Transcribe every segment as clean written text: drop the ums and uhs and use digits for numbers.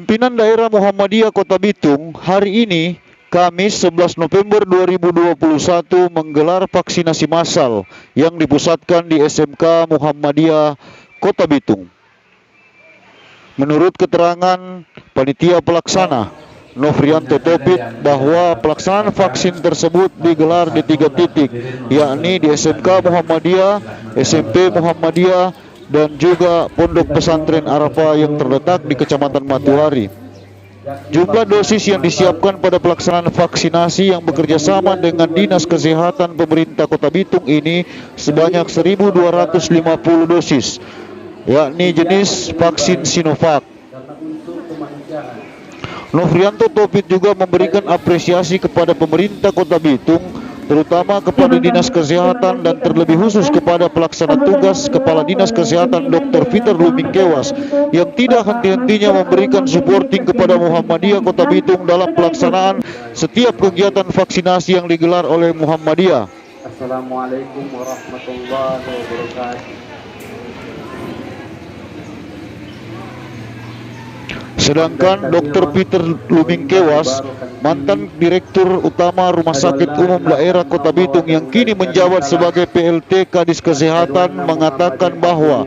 Pimpinan Daerah Muhammadiyah Kota Bitung hari ini, Kamis 11 November 2021 menggelar vaksinasi massal yang dipusatkan di SMK Muhammadiyah Kota Bitung. Menurut keterangan panitia pelaksana Nofrianto Topit bahwa pelaksanaan vaksin tersebut digelar di 3 titik, yakni di SMK Muhammadiyah, SMP Muhammadiyah, dan juga Pondok Pesantren Arafah yang terletak di Kecamatan Matuari. Jumlah dosis yang disiapkan pada pelaksanaan vaksinasi yang bekerja sama dengan Dinas Kesehatan Pemerintah Kota Bitung ini sebanyak 1.250 dosis, yakni jenis vaksin Sinovac. Nofrianto Topit juga memberikan apresiasi kepada pemerintah Kota Bitung, terutama kepada Dinas Kesehatan dan terlebih khusus kepada pelaksana tugas Kepala Dinas Kesehatan Dr. Peter Lumingkewas yang tidak henti-hentinya memberikan supporting kepada Muhammadiyah Kota Bitung dalam pelaksanaan setiap kegiatan vaksinasi yang digelar oleh Muhammadiyah. Assalamualaikum warahmatullahi wabarakatuh. Sedangkan Dr. Peter Lumingkewas, mantan Direktur Utama Rumah Sakit Umum Daerah Kota Bitung yang kini menjabat sebagai PLT Kadis Kesehatan, mengatakan bahwa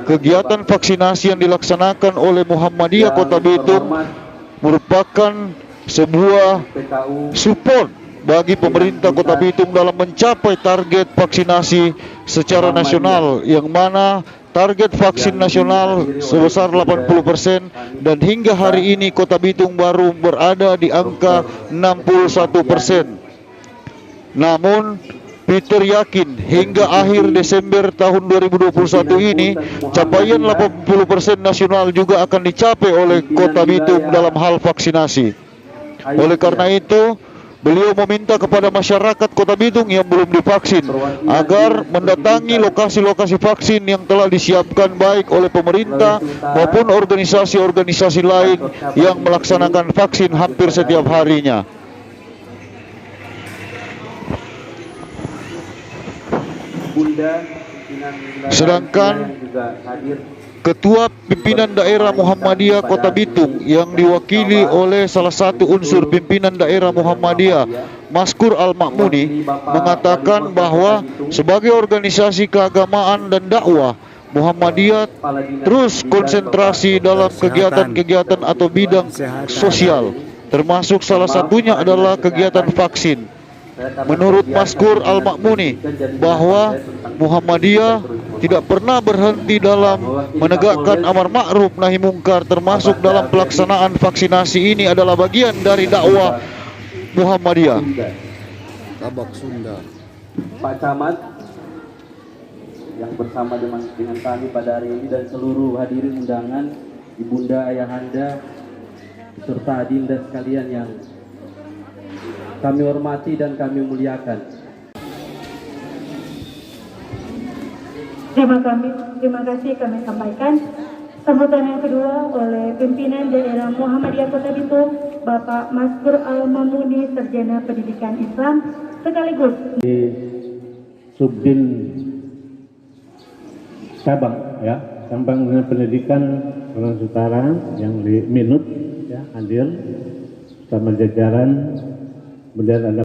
kegiatan vaksinasi yang dilaksanakan oleh Muhammadiyah Kota Bitung merupakan sebuah support bagi pemerintah Kota Bitung dalam mencapai target vaksinasi secara nasional, yang mana target vaksin nasional sebesar 80% dan hingga hari ini Kota Bitung baru berada di angka 61%. Namun Peter yakin hingga akhir Desember tahun 2021 ini capaian 80% nasional juga akan dicapai oleh Kota Bitung dalam hal vaksinasi. Oleh karena itu, beliau meminta kepada masyarakat Kota Bitung yang belum divaksin agar mendatangi lokasi-lokasi vaksin yang telah disiapkan baik oleh pemerintah maupun organisasi-organisasi lain yang melaksanakan vaksin hampir setiap harinya. Sedangkan Ketua Pimpinan Daerah Muhammadiyah Kota Bitung yang diwakili oleh salah satu unsur pimpinan daerah Muhammadiyah, Maskur Al-Makmuni, mengatakan bahwa sebagai organisasi keagamaan dan dakwah, Muhammadiyah terus konsentrasi dalam kegiatan-kegiatan atau bidang sosial, termasuk salah satunya adalah kegiatan vaksin. Menurut Maskur Al-Makmuni bahwa Muhammadiyah tidak pernah berhenti dalam menegakkan amar ma'ruf nahi mungkar, termasuk dalam pelaksanaan vaksinasi ini adalah bagian dari dakwah Muhammadiyah. Tabak Sunda. Pak Camat yang bersama dengan kami pada hari ini dan seluruh hadirin undangan, ibunda, ayahanda, serta adinda sekalian yang kami hormati dan kami muliakan. Terima kasih kami sampaikan. Sambutan yang kedua oleh pimpinan daerah Muhammadiyah Kota Bitung, Bapak Maskur Al-Makmuni, Sarjana Pendidikan Islam, sekaligus di Subdin cabang pendidikan Orang Utara yang di Minut ya, hadir sama jajaran. Kemudian ada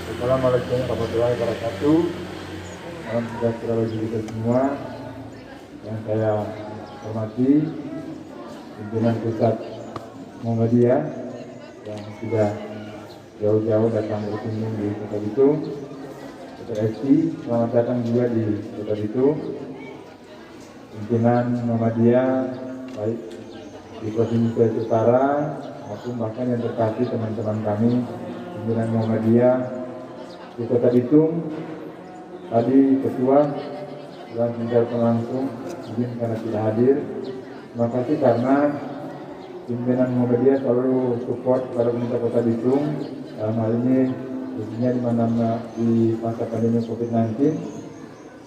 Assalamualaikum warahmatullahi wabarakatuh. Salam sejahtera bagi kita semua. Yang saya hormati pimpinan pusat Muhammadiyah yang sudah jauh-jauh datang berkunjung di Kota Bitung. Dr. Esti, selamat datang juga di Kota Bitung. Pimpinan Muhammadiyah baik di Provinsi Utara maupun bahkan yang terkasih teman-teman kami pimpinan Muhammadiyah di Kota Bitung. Tadi ketua dan menjawab langsung izin karena tidak hadir. Terima kasih karena pimpinan Muhammadiyah selalu support kepada pemerintah Kota Bitung dalam hal ini khususnya di mana di masa pandemi COVID-19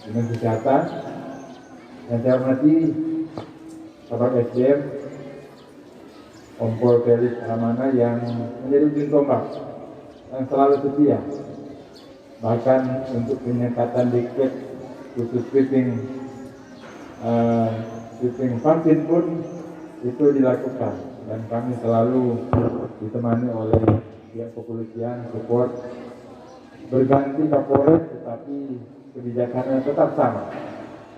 dengan kesehatan. Yang saya hormati Bapak SDM Kompol Felix Ramana yang menjadi ujung tombak yang selalu setia, bahkan untuk penyekatan diklat khusus sweeping vaksin pun itu dilakukan, dan kami selalu ditemani oleh pihak kepolisian support. Berganti Kapolres tetapi kebijakannya tetap sama,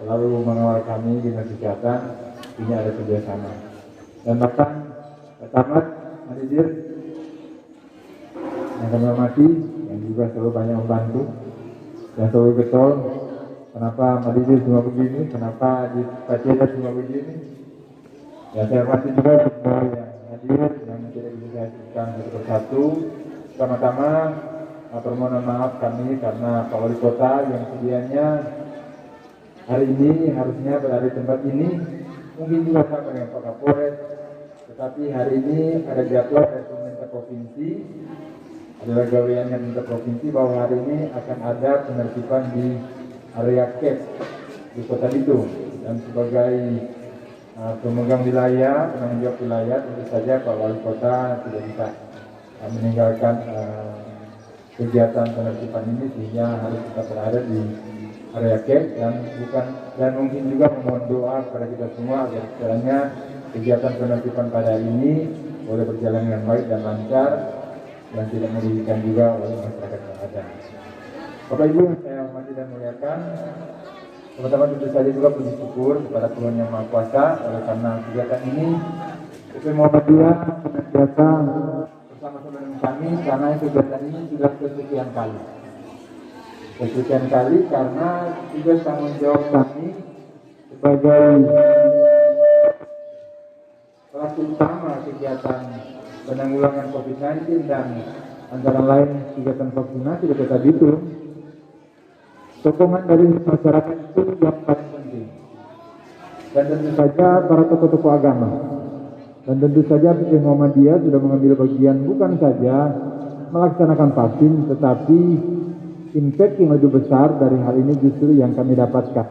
selalu mengawal kami dinas kesehatan, ini ada kerjasama. Dan bahkan Camat Hadirin yang kami hormati, yang juga selalu banyak membantu dan selalu getol, kenapa Hadirin semua begini, kenapa di Paceda semua begini. Ya, saya hormati juga semua yang hadir yang tidak bisa saya sebutkan satu persatu. Pertama-tama permohonan maaf kami karena Pak Wali Kota yang sedianya hari ini harusnya berada di tempat ini, mungkin juga sama dengan Pak Kapolres, tetapi hari ini ada jadwal dari pemerintah provinsi, adalah gaweannya pemerintah provinsi bahwa hari ini akan ada penertiban di area CAP di Kota Bitung, dan sebagai pemegang wilayah, penanggung jawab wilayah, tentu saja Pak Wali Kota tidak bisa meninggalkan kegiatan penertiban ini, sehingga harus kita berada di area camp, dan mungkin juga memohon doa kepada kita semua agar kiranya kegiatan penertiban pada hari ini boleh berjalan dengan baik dan lancar dan tidak merugikan juga oleh masyarakat yang ada. Bapak Ibu yang saya hormati dan muliakan, teman-teman tentu saja juga puji syukur kepada Tuhan Yang Maha Kuasa oleh karena kegiatan ini PP Muhammadiyah senantiasa bersama-sama dengan kami, karena kegiatan ini sudah kesekian kali. Kesekian kali karena juga tanggung jawab kami sebagai pelaku utama kegiatan penanggulangan COVID-19 dan antara lain kegiatan vaksinasi di Kota Bitung. Sokongan dari masyarakat itu yang paling penting, dan tentu saja para tokoh-tokoh agama, dan tentu saja PP Muhammadiyah sudah mengambil bagian bukan saja melaksanakan vaksin, tetapi impact yang lebih besar dari hal ini justru yang kami dapatkan,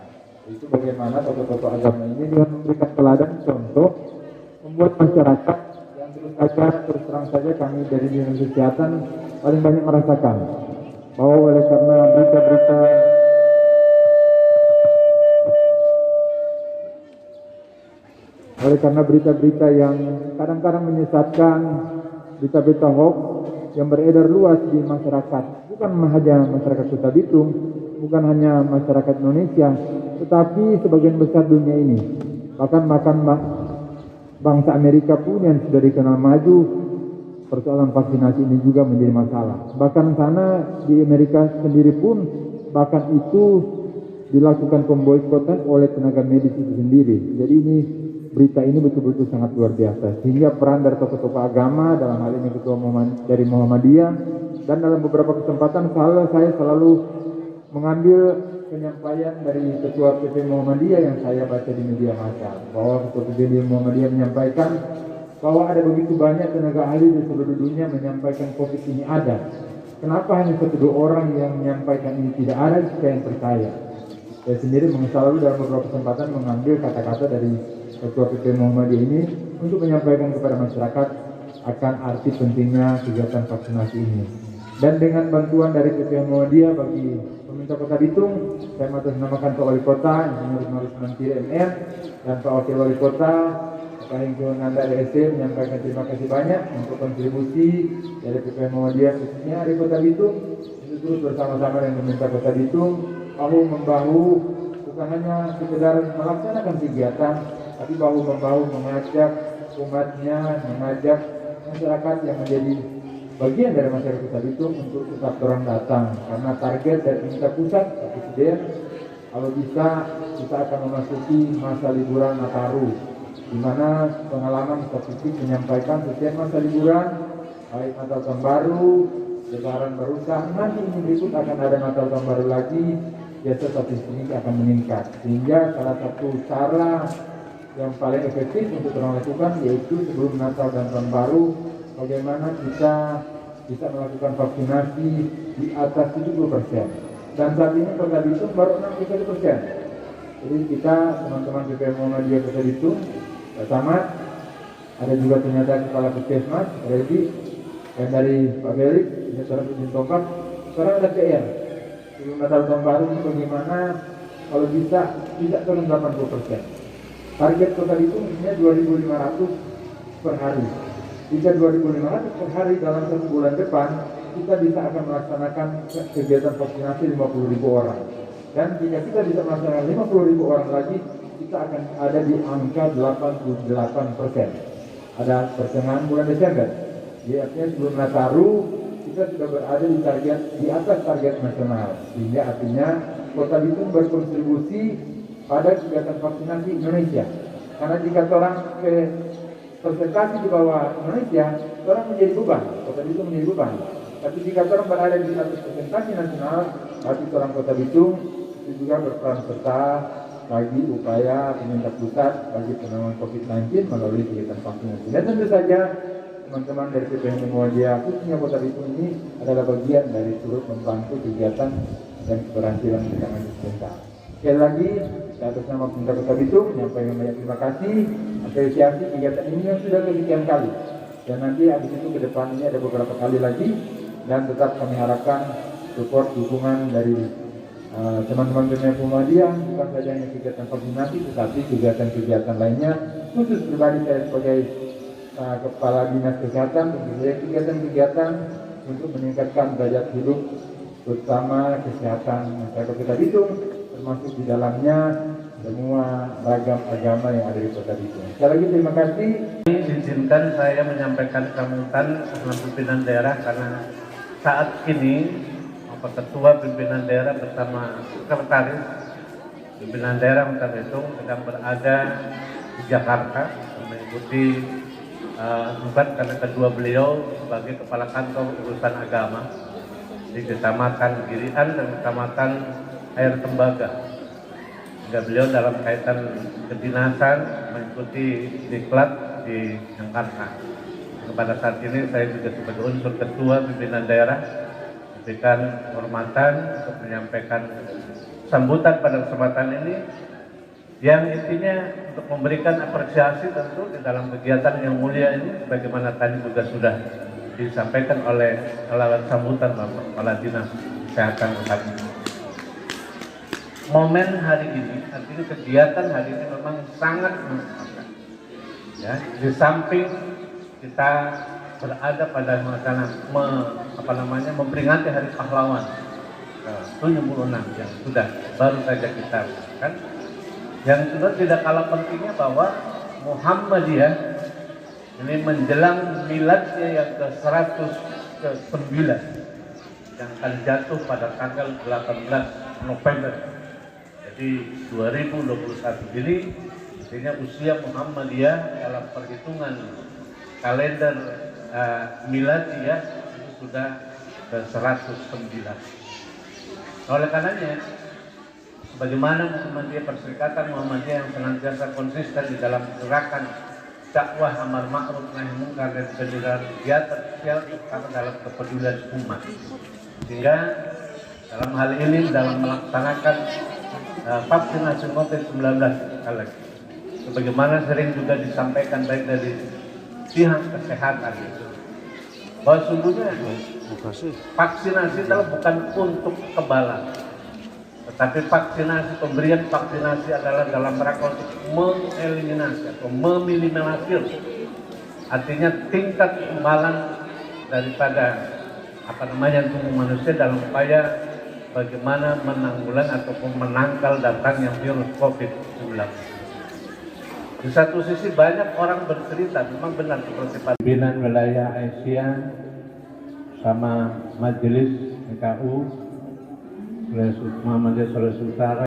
itu bagaimana tokoh-tokoh agama ini dengan memberikan teladan contoh, membuat masyarakat yang terus terang saja kami dari dinas kesehatan paling banyak merasakan bahwa oleh karena berita-berita yang kadang-kadang menyesatkan, berita-berita hoax yang beredar luas di masyarakat, bukan hanya masyarakat Kota Bitung, bukan hanya masyarakat Indonesia, tetapi sebagian besar dunia ini, bahkan bangsa Amerika pun yang sudah dikenal maju, persoalan vaksinasi ini juga menjadi masalah. Bahkan sana di Amerika sendiri pun, bahkan itu dilakukan pemboikotan oleh tenaga medis itu sendiri. Jadi berita ini betul-betul sangat luar biasa, sehingga peran dari tokoh-tokoh agama, dalam hal ini ketua dari Muhammadiyah, dan dalam beberapa kesempatan saya selalu mengambil penyampaian dari ketua PP Muhammadiyah yang saya baca di media massa, bahwa ketua PP Muhammadiyah menyampaikan bahwa ada begitu banyak tenaga ahli di seluruh dunia menyampaikan COVID ini ada. Kenapa hanya 1-2 orang yang menyampaikan ini tidak ada, saya yang percaya. Saya sendiri selalu dalam beberapa kesempatan mengambil kata-kata dari Ketua PP Muhammadiyah ini untuk menyampaikan kepada masyarakat akan arti pentingnya kegiatan vaksinasi ini. Dan dengan bantuan dari PP Muhammadiyah bagi pemerintah Kota Bitung, saya mengatasnamakan Pak Wali Kota, Insinyur Marus Mantiri MR, dan Pak Wakil Wali Kota, Pak Hengkul Nanda RSC menyampaikan terima kasih banyak untuk kontribusi dari PP Muhammadiyah khususnya di Kota Bitung, untuk terus bersama-sama dengan pemerintah Kota Bitung, bahu-membahu, bukan hanya sekedar melaksanakan kegiatan, tapi bahu-membahu mengajak umatnya, mengajak masyarakat yang menjadi bagian dari masyarakat Kota Bitung untuk tetap terang datang, karena target dari pemerintah pusat, Pak Presiden, kalau bisa kita akan memasuki masa liburan Nataru, di mana pengalaman statistik menyampaikan setiap masa liburan, baik Natal Tahun Baru, Lebaran baru, nanti ini berikut akan ada Natal Tahun Baru lagi, biasa statistik ini akan meningkat, sehingga salah satu cara yang paling efektif untuk kita lakukan yaitu sebelum Natal dan Tahun Baru, bagaimana kita bisa melakukan vaksinasi di atas 70%. Dan saat ini Kota Bitung baru 61%. Jadi kita teman-teman PP Muhammadiyah Kota Bitung bersama ada juga ternyata Kepala Puskesmas Redi, dan dari Pak Felix, Sekarang ada PR sebelum Natal Tahun Baru ini bagaimana kalau bisa tidak turun 80%. Target Kota Bitung ini 2.500 per hari. Jika 2.500 per hari dalam 1 bulan depan, kita bisa akan melaksanakan kegiatan vaksinasi 50.000 orang. Dan jika kita bisa melaksanakan 50.000 orang lagi, kita akan ada di angka 88%. Ada pertengahan bulan Desember. Jadi artinya sebelum Nataru, kita sudah berada di target, di atas target nasional. Sehingga artinya Kota Bitung berkontribusi pada kegiatan vaksinasi Indonesia. Karena jika orang ke presentasi di bawah Indonesia, orang menjadi beban, Kota Bitung menjadi beban. Tapi jika orang berada di atas presentasi nasional, berarti orang Kota Bitung itu juga berperan serta bagi upaya pemerintah pusat bagi penanganan COVID-19 melalui kegiatan vaksinasi. Dan tentu saja teman-teman dari PPHMI Muhammadiyah khususnya Kota Bitung ini adalah bagian dari turut membantu kegiatan dan keberhasilan kegiatan pemerintah. Sekali lagi, atas nama pemerintah Kota Bitung menyampaikan banyak terima kasih apresiasi kegiatan ini yang sudah kesekian kali. Dan nanti habis itu ke depan ini ada beberapa kali lagi dan tetap kami harapkan support dukungan dari teman-teman PPHMI Muhammadiyah bukan saja hanya kegiatan vaksinasi tetapi kegiatan-kegiatan lainnya, khusus pribadi saya sebagai Kepala Dinas Kesehatan tentu saja kegiatan-kegiatan untuk meningkatkan derajat hidup bersama kesehatan masyarakat Kota Bitung, termasuk di dalamnya semua ragam agama yang ada di Kota Bitung. Sekali lagi terima kasih. Izinkan saya menyampaikan sambutan dengan pimpinan daerah karena saat ini Ketua Pimpinan Daerah bersama Sekretaris Pimpinan Daerah Kota Bitung sedang berada di Jakarta mengikuti bukan karena kedua beliau sebagai Kepala Kantor Urusan Agama di Kecamatan Girian dan Kecamatan Air Tembaga. Sehingga beliau dalam kaitan kedinasan mengikuti diklat di Jakarta. Pada saat ini saya juga sebagai unsur Ketua Pimpinan Daerah memberikan hormatan untuk menyampaikan sambutan pada kesempatan ini yang intinya untuk memberikan apresiasi tentu di dalam kegiatan yang mulia ini bagaimana tadi juga sudah disampaikan oleh lewat sambutan Bapak Kepala Dinas Kesehatan Kota Bitung. Momen hari ini, artinya kegiatan hari ini memang sangat menyenangkan. Ya, di samping kita berada pada memperingati Hari Pahlawan 76 yang sudah baru saja kita lakukan. Yang sudah tidak kalah pentingnya bahwa Muhammadiyah ini menjelang miladnya yang ke-109 yang akan jatuh pada tanggal 18 November. Jadi 2021 ini artinya usia Muhammadiyah dalam perhitungan kalender miladiyah itu sudah ke-109. Oleh karenanya, bagaimana Muhammadiyah Perserikatan Muhammadiyah yang senantiasa konsisten di dalam gerakan dakwah amar ma'ruf nahi munkar dan kegiatan sosial terutama dalam kepedulian umat. Sehingga dalam hal ini dalam melaksanakan vaksinasi COVID-19 sebagaimana sering juga disampaikan baik dari pihak kesehatan bahwa sungguhnya vaksinasi adalah bukan untuk kekebalan, tetapi vaksinasi, pemberian vaksinasi adalah dalam rangka untuk mengeliminasi atau meminimalisir, artinya tingkat kekebalan daripada tubuh manusia dalam upaya bagaimana menanggulangi ataupun menangkal datangnya virus COVID-19. Di satu sisi banyak orang bercerita, memang benar seperti pimpinan wilayah Asia sama Majelis PKU Muhammadiyah Sulawesi Utara